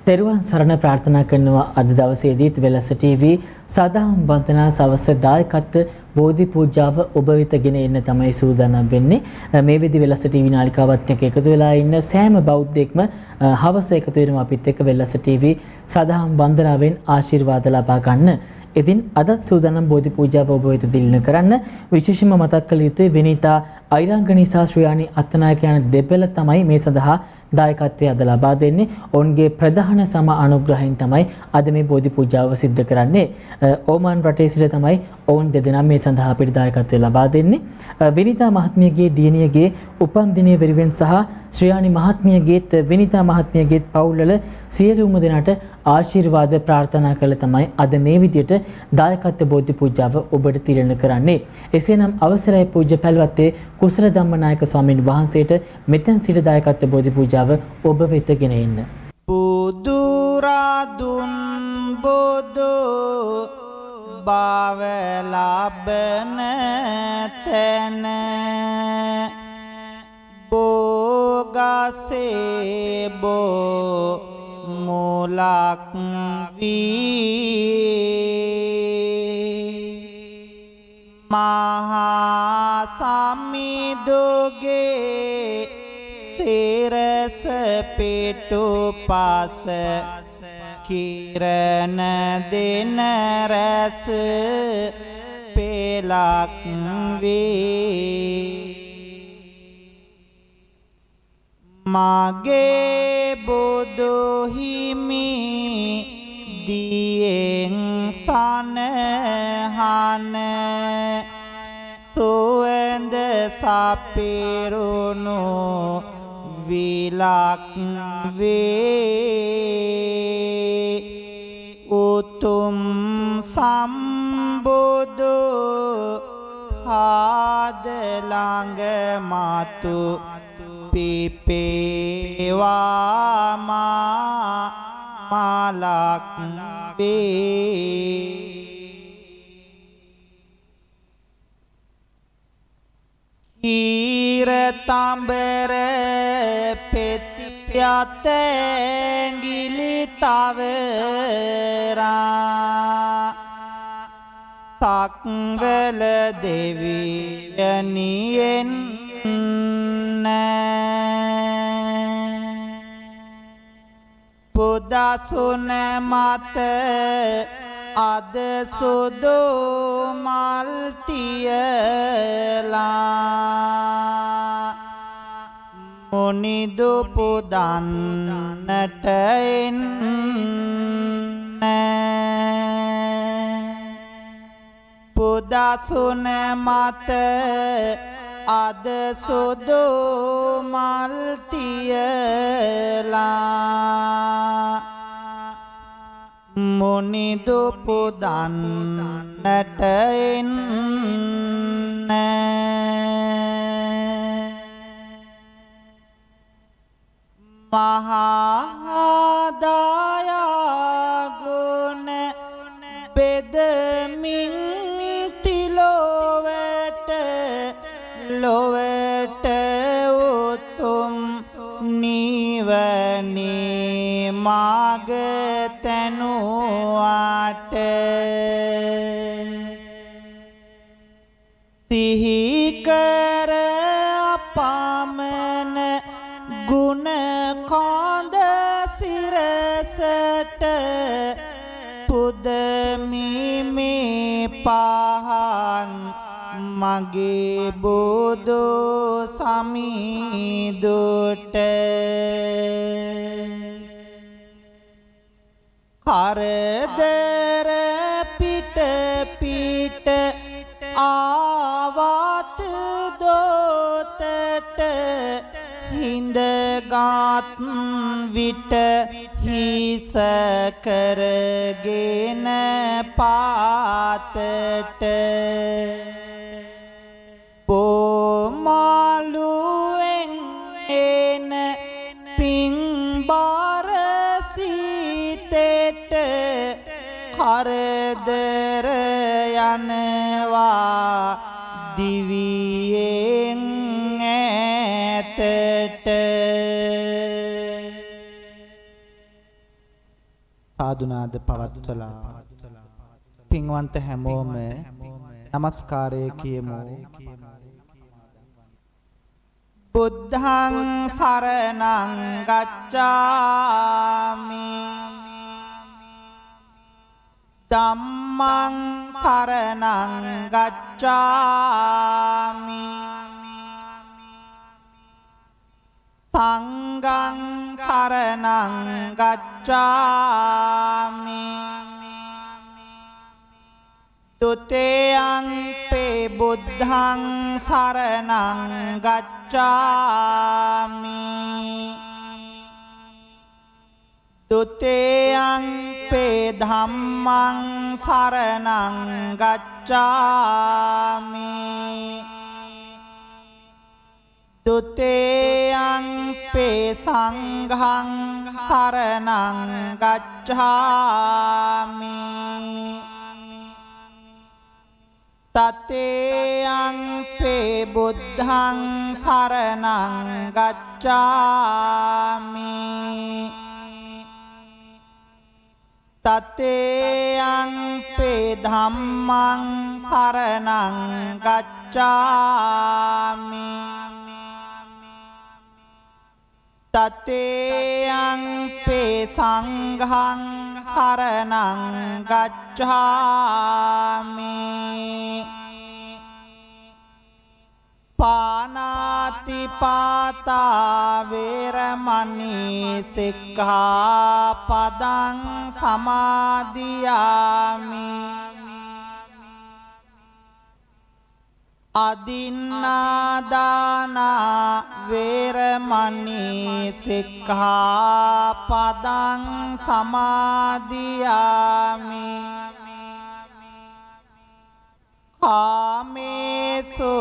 තෙරුවන් සරණ ප්‍රාර්ථනා කරනවා අද දවසේදීත් වෙලස ටීවී සදාම් වන්දනා සවස දායකත්ව බෝධි පූජාව ඔබ වෙත ගෙන එන්න තමයි සූදානම් වෙන්නේ මේ විදි වෙලස ටීවී නාලිකාවත් එක්ක එකතු වෙලා ඉන්න සෑම බෞද්ධයෙක්ම හවස එකතු වෙනවා අපිත් එක්ක වෙලස ටීවී සදාම් වන්දනාවෙන් ආශිර්වාද ලබා ගන්න. ඉතින් අදත් සූදානම් බෝධි පූජාව ඔබ වෙත දිලින කරන්න විශේෂම මතක් කළ යුතුයි විනීතා අයිරංගනී සහ ශ්‍රියානි අත්තනායක යන දෙපළ තමයි මේ සඳහා දායකත්වය අද ලබා දෙන්නේ. ඔවුන්ගේ ප්‍රධාන සම අනුග්‍රහයෙන් තමයි අද මේ බෝධි පූජාව සිද්ධ කරන්නේ. ඕමාන් රටේ සිට තමයි ඔවුන් දෙදෙනා මේ සඳහා අපිට දායකත්වය ලබා දෙන්නේ. විනීතා මහත්මියගේ දියණියගේ උපන් දිනය වෙනුවෙන් සහ ශ්‍රියානි මහත්මියගේත් විනීතා මහත්මියගේත් පවුල්වල සියලුම දෙනාට ආශිර්වාද ප්‍රාර්ථනා කළ තමයි අද මේ විදියට දායකත්ව බෝධි පූජාව ඔබට තිරණ කරන්නේ. එසේනම් අවසරයි පූජ්‍ය පැලවත්තේ කුසල ධම්මනායක ස්වාමීන් වහන්සේට මෙතෙන් සිට දායකත්ව බෝධි පූජාව ඔබ වෙත ගෙන එන්න. බුදු රදුන් බුදු බව ලබන තැන බෝගසේ බෝ මුලක් වී මහා සමිඳුගේ සිරස පිටුපස කිරණ දෙන රැස් පෙලක් වේ මගේ බුදු හිමි දියෙන් සනහන සුවඳ සපිරුණු විලක් වේ උතුම් සම්බුදු පාද ළඟ මතු පිපේවා මලක් වේ කීර තඹර පෙති යතැඟිලි තවරා සක්වල දෙවියනියෙන් පුදසුන මත අද සුදු මල් තියලා මුනිදු පුදන්නට එන්න පුදසුන මත අද සුදු මල් තියලා මුනිදු පුදන්නට එන්න මහා දයා ගුණ බෙදමින් ලොවට උතුම් නිවනේ මග තැනුවාට සිහිකර අපමණ ගුණ කාන්ද සිරසට පුදමිමේ පහන් මගේ බුදු සමිඳුට කරදර පිට පිට ආවත් දෝතට හිඳගත් විට හිස කරගෙන පාතට පොමාලුවෙන් එන පිංබාර සිතෙට කරදර යනවා දිවියෙන් ඈතට සාදුනාද පවත්වලා පින්වන්ත හැමෝම නමස්කාරය කියමු. බුද්ධං සරණං ගච්ඡාමි ධම්මං සරණං ගච්ඡාමි සංඝං සරණං ගච්ඡාමි ဒုတိယံ පේ බුද්ධං සරණං ගච්ඡාමි ဒုတိယံ පේ ධම්මං සරණං ගච්ඡාමි ဒုတိယံ පේ සංඝං සරණං ගච්ඡාමි ตติยังเปบุตถังสารนังกัจจามิตติยังเปธัมมังสารนังกัจจามิตติยังเปสังฆังสารนังกัจจามิปานาติปาตาเวรมณีสิกขาปดังสมาธิยามิอดินนาดานาเวรมณีสิกขาปดังสมาธิยามิกาเมสุ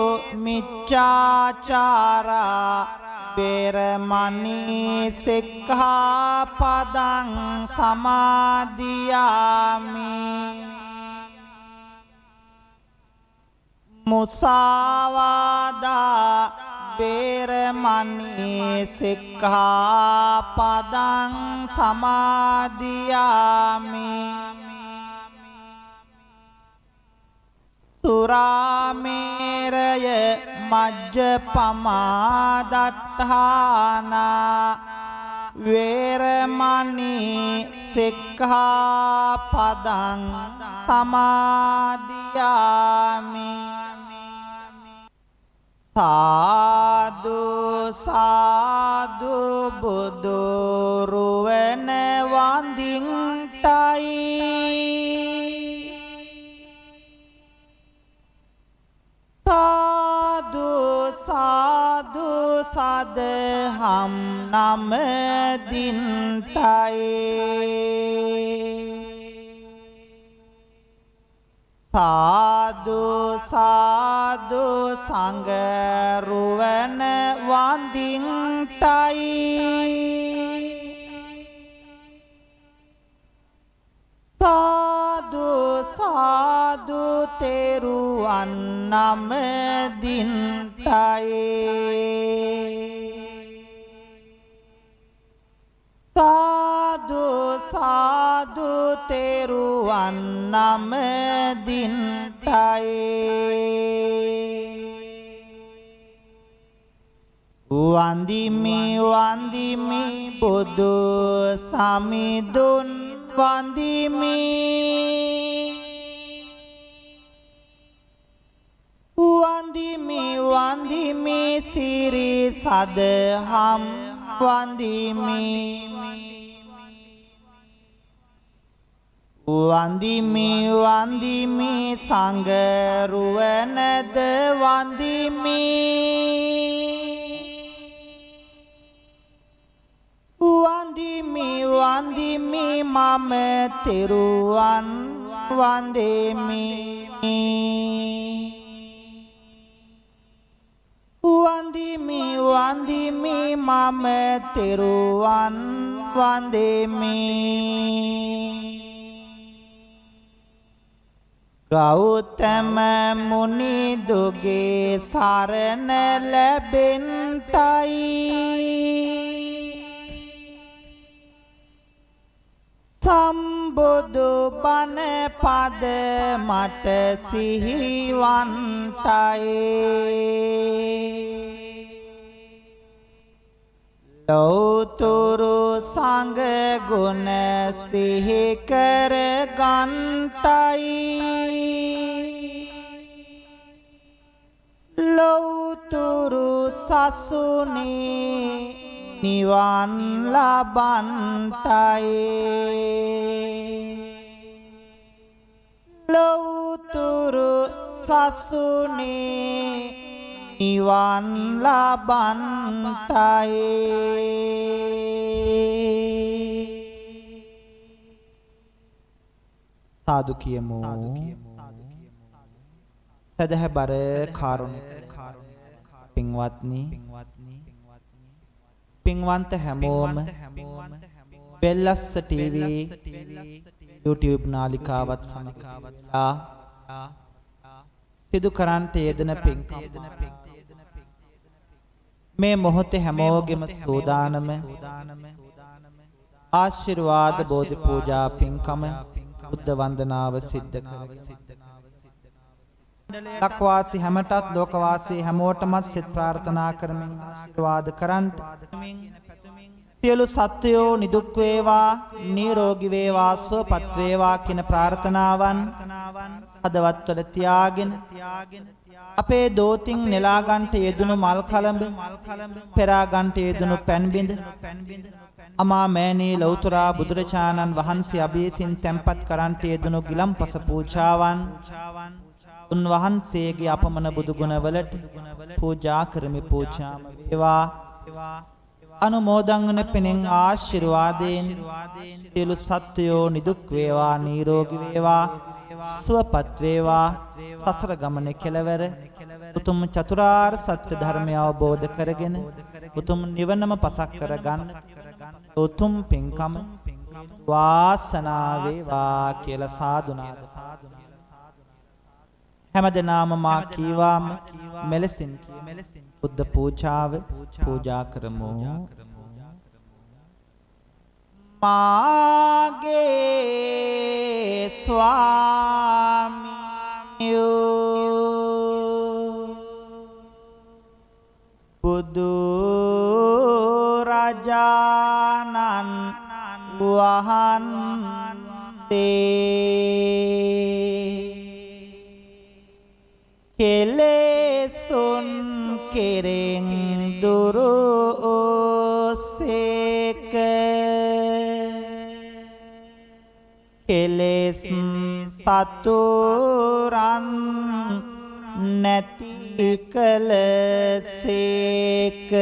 มิจฉาจาระเวรมณีสิกขาปดังสมาธิยามิมุสาวาดาเวรมณีสิกขาปดังสมาธิยามิสุราเมรยมัจจปมาดัฏฐานาเวรมณีสิกขาปดังสมาธิยามิสาธุสาธุบุตุรุเวนวันดิ่งไตสาธุสาธุสาเดหัมนามดินไตสาธุสาธุสังฆรุเวนวันดิ่งไตสาธุสาธุเตรุวันนามดินไตสาธุสาธุเตรุวันนามดินไตวันดีมีบุตรสามีดุลวันดีมีสิริสัดหัมวันดีมีสังฆรุเวนเดวันดีมีมาเมติรุวันวันดีมีมาเมติรุวันวันดีมีගෞතම මුනි දුගේ සරණ ලැබෙන්තයි සම්බුදු බණ පද මට සිහිවන්ටයි ලෞතුරු සංඝ ගුණ සිහි කර ගන්ටයි ලෞතුරු සසුනේ නිවන් ලබන්ටයි ලෞතුරු සසුනේ නිවන් ලබන්ටයි සාදු කියමු සදහබර කාරුණික පින්වත්නි පින්වන්ත හැමෝම වෙල්ලස්ස ටීවී YouTube නාලිකාවත් සමගා සිදු කරන්ට යෙදෙන පින්කම් මේ මොහොතේ හැමෝගෙම සූදානම ආශිර්වාද බෝධි පූජා පින්කම බුද්ධ වන්දනාව සිද්ධ කරගන්න ලක්වාසී හැමටත් ලෝකවාසී හැමෝටමත් සිත ප්‍රාර්ථනා කරමින් ආශිර්වාද කරන්ට සියලු සත්වයෝ නිදුක් වේවා නිරෝගී වේවා සුවපත් වේවා කියන ප්‍රාර්ථනාවන් හදවත්වල තියාගෙන අපේ දෝතින් නෙලා ගන්නට යෙදුණු මල් කලඹ පෙරා ගන්නට යෙදුණු පැන් බිඳ අමා මෑණී ලෞතර බුදුරජාණන් වහන්සේ අභියසින් තැන්පත් කරන්නට යෙදුණු ගිලම්පස පූජාවන් උන්වහන්සේගේ අපමණ බුදු ගුණවලට පූජා කරමි පූජාම වේවා අනුමෝදන් වන පිනෙන් ආශිර්වාදයෙන් සියලු සත්වයෝ නිදුක් වේවා නිරෝගී වේවා සුවපත් වේවා සසර ගමන කෙලවර උතුම් චතුරාර්ය සත්‍ය ධර්මය අවබෝධ කරගෙන උතුම් නිවනම පසක් කරගන්න උතුම් පින්කම වාසනාව වේවා කියලා සාදුනාද හැමදෙනාම මා කීවාම මෙලෙසින් බුද්ධ පූජාව පූජා කරමු මාගේ ස්වාමියෝ බුදු රජාණන් වහන්සේ කෙලෙසුන් කෙරෙන් දුරු සේක කෙලෙස් සතුරන් නැති කල සේක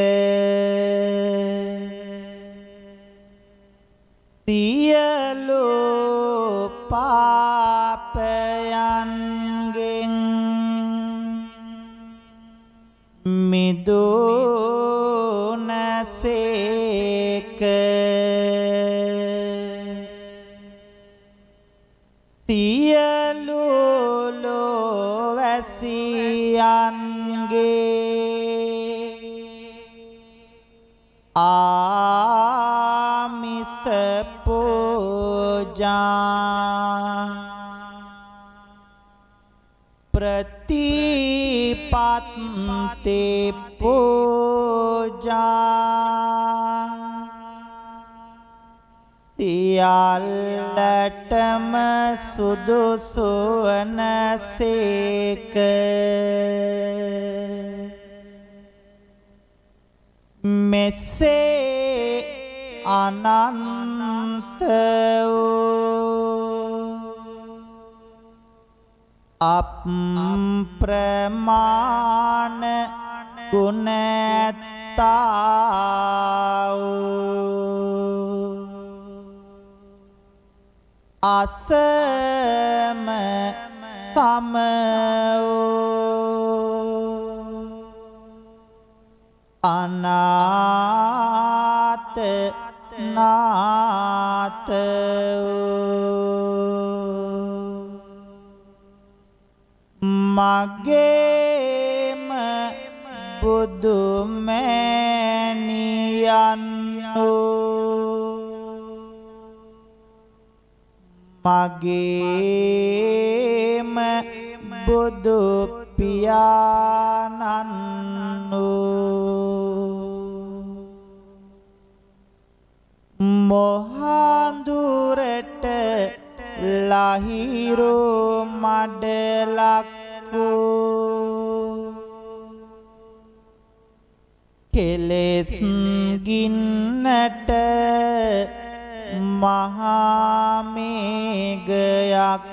සියලු පාපයන්ගෙන් මිදුනසේක සියලු ලෝවැසියන්ගේ ආමිස පූජා ප්‍රතිපත්ති පූජා සියල්ලටම සුදුසු වනසේක මෙසේ අනන්ත වූ අප්‍රමාණ ගුණතා වූ අසම සම වූ අනාත නාත මගේම බුදු මෑණියන් මගේම බුදු පියාණන් මොහඳුරට ලහිරු මඩලක් කෙලෙස් ගින්නට මහා මේඝයක්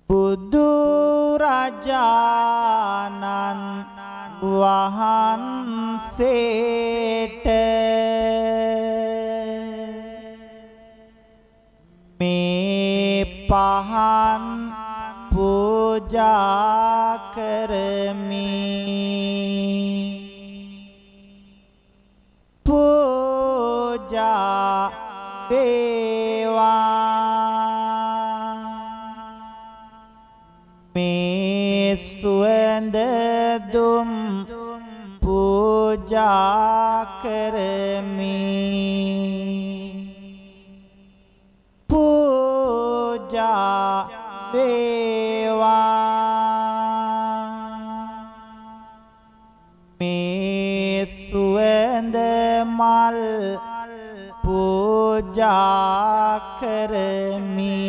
බුදු රජාණන් වහන්සේට මේ පහන් පූජා කරමි පූජා වේවා මේ සුවඳ දුම් පූජා කරමි පූජා වේවා මේ සුවඳ මල් පූජා කරමි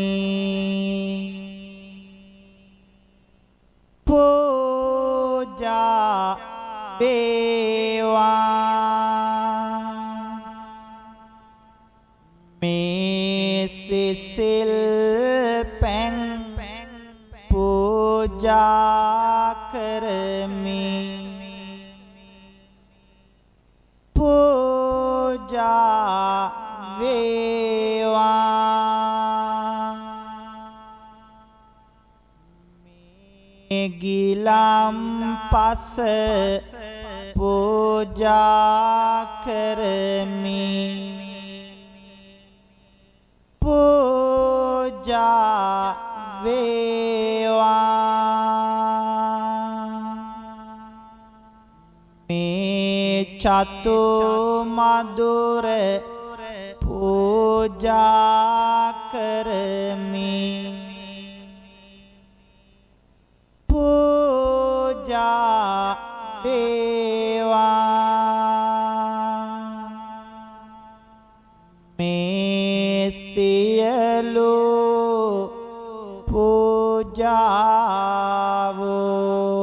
පූජා වේවා මේ සිසිල් පැන් පූජා කරමි පූජා වේවා මේ ගිලම් පස පූජා කරමි පූජා වේවා මේ චතු මధుර පූජා කරමි පූජා වේවා මේ සියලු පූජාවෝ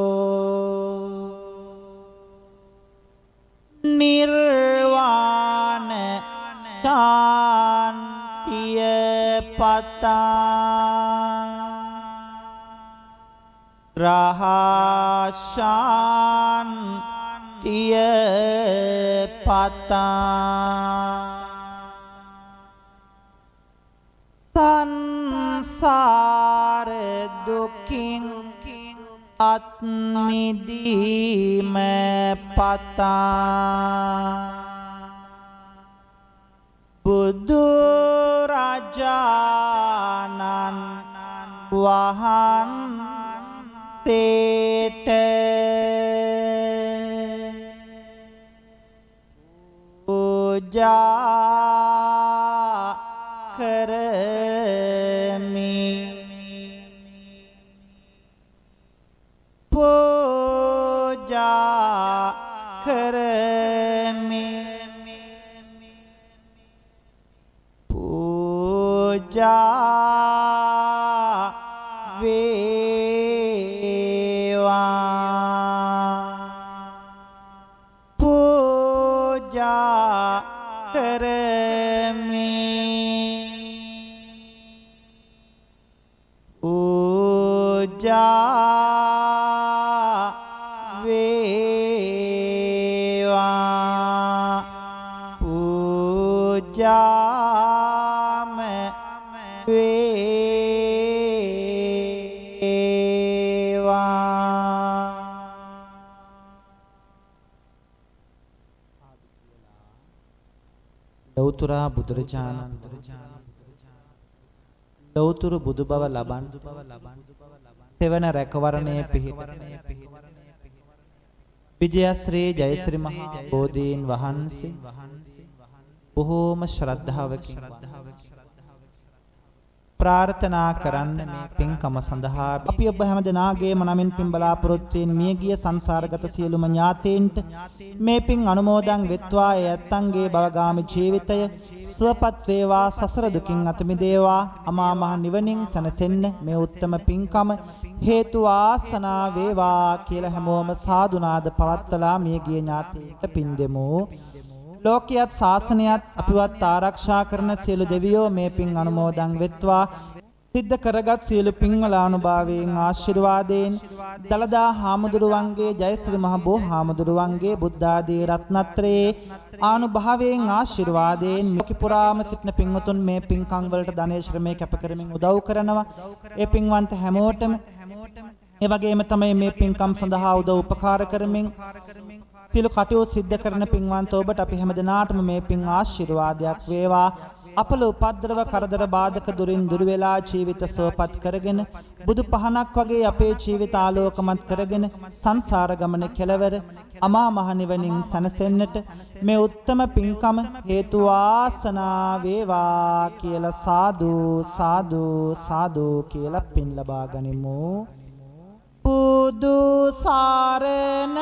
නිර්වාණ ශාන්තිය පතා රහශාන්තිය පතා සංසාර දුකින් අත් මිදීම පතා බුදු රජාණන් වහන්සේට පූජා කරමි පූජා කරමි පූජා වේවා පූජා කරමි පූජා වේවා පූජාම වේවා ලෞතර බුදුරජාණන් ලෞතර බුදු බව ලබන් සෙවන රැකවරණයේ පිහිට විජයශ්‍රී ජයශ්‍රී මහා බෝධීන් වහන්සේ බොහෝම ශ්‍රද්ධාවකින් ප්‍රාර්ථනා කරන්න මේ පින්කම සඳහා අපි ඔබ හැම දෙනාගේම නමින් පින් බලාපොරොත්තු වෙන මියගිය සංසාරගත සියලුම ඥාතීන්ට මේ පින් අනුමෝදන් වෙත්වා ඒ ඇත්තන්ගේ භවගාමී ජීවිතය සුවපත් වේවා සසර දුකින් අත මිදේවා අමා මහ නිවනින් සැනසෙන්න මේ උත්තම පින්කම හේතු ආසනා වේවා කියලා හැමෝම සාදුනාද පවත්වලා මියගිය ඥාතීන්ට පින් දෙමු. ලෝකියත් ශාසනයත් අපිවත් ආරක්ෂා කරන සියලු දෙවියෝ මේ පින් අනුමෝදන් වෙත්වා. සිද්ධ කරගත් සියලු පින්වල අනුභවයෙන් ආශිර්වාදයෙන් දලදා හාමුදුරුවන්ගේ ජයශ්‍රී මහ බෝ හාමුදුරුවන්ගේ බුද්ධ ආදී රත්නත්‍රයේ ආනුභවයෙන් ආශිර්වාදයෙන් මුකි පුරාම සිටින පින්වතුන් මේ පින්කම් වලට ධනේශ ශ්‍රමයේ කැප කරමින් උදව් කරනවා. ඒ පින්වන්ත හැමෝටම ඒ වගේම තමයි මේ පින්කම් සඳහා උදව් උපකාර කරමින් සියලු කටයුතු සිද්ධ කරන පින්වන්ත ඔබට අපි හැමදෙනාටම මේ පින් ආශිර්වාදයක් වේවා. අපල උපද්දරව කරදර බාධක දුරින් දුර වෙලා ජීවිත සුවපත් කරගෙන බුදු පහනක් වගේ අපේ ජීවිත ආලෝකමත් කරගෙන සංසාර ගමන කෙලවර අමා මහ නිවනින් සැනසෙන්නට මේ උත්තම පින්කම හේතු වාසනා වේවා කියලා සාදු සාදු සාදු කියලා පින් ලබා ගනිමු. බුදු සරණ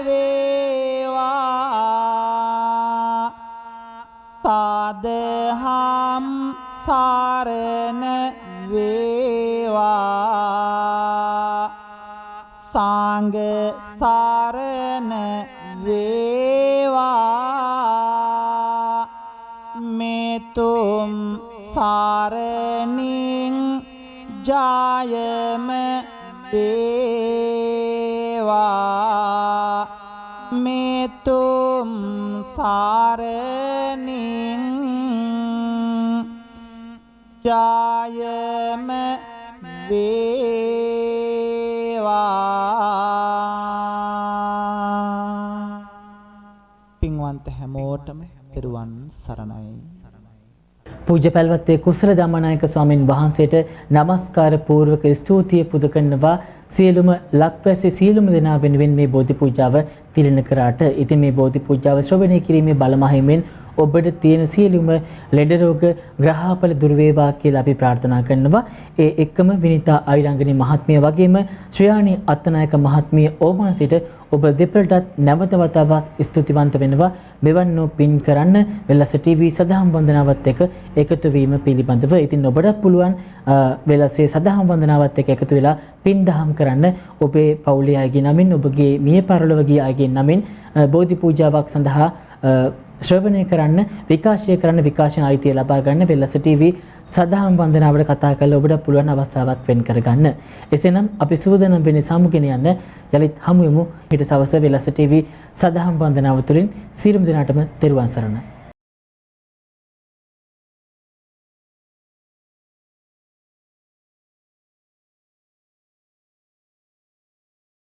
වේවා සාදහම් සරණ වේවා සංඝ සරණ වේවා මෙතුම් සරණින් ජයම වේවා මෙතුම් සරණින් ජයම වේවා. පින්වන්ත හැමෝටම පෙරුවන් සරණයි. පූජ්‍ය පැල්වත්තේ කුසල ධම්මනායක ස්වාමින් වහන්සේට নমස්කාර පූර්වක ස්තුතිය පුද කරනවා. සියලුම ලක්වැසි සියලුම දෙනා වෙනුවෙන් මේ බෝධි පූජාව තිලන කරාට ඉතින් මේ බෝධි පූජාව ශ්‍රවණය කිරීමේ බලමහිමෙන් ඔබට තියෙන සියලුම ලෙඩ රෝග ග්‍රහපල දුර වේවා කියලා අපි ප්‍රාර්ථනා කරනවා. ඒ එක්කම විනිතා අයිරංගනී මහත්මිය වගේම ශ්‍රයාණී අත්තනායක මහත්මිය ඕමාසිට ඔබ දෙපළටත් නැවත වතාවක් ස්තුතිවන්ත වෙනවා. මෙවන් වූ පින් කරන්න වෙලස ටීවී සදහම් වන්දනාවත් එක්ක එකතු වීම පිළිබඳව. ඉතින් ඔබට පුළුවන් වෙලසේ සදහම් වන්දනාවත් එක්ක එකතු වෙලා පින් දහම් කරන්න. ඔබේ පවුලේ අයගේ නමින් ඔබගේ මිය පරලොව ගිය අයගේ නමින් බෝධි පූජාවක් සඳහා ශ්‍රවණය කරන්න විකාශය කරන්න විකාශන අයිතිය ලබා ගන්න වෙලස ටීවී සදහම් වන්දනාවට කතා කරලා ඔබට පුළුවන් අවස්ථාවක් වෙන් කරගන්න. එසේනම් අපි සූදානම් වෙන්නේ සමුගෙන යන්න යලිත් හමු යමු ඊට සවස වෙලස ටීවී සදහම් වන්දනාව තුළින් සියලුම දෙනාටම තෙරුවන් සරණයි.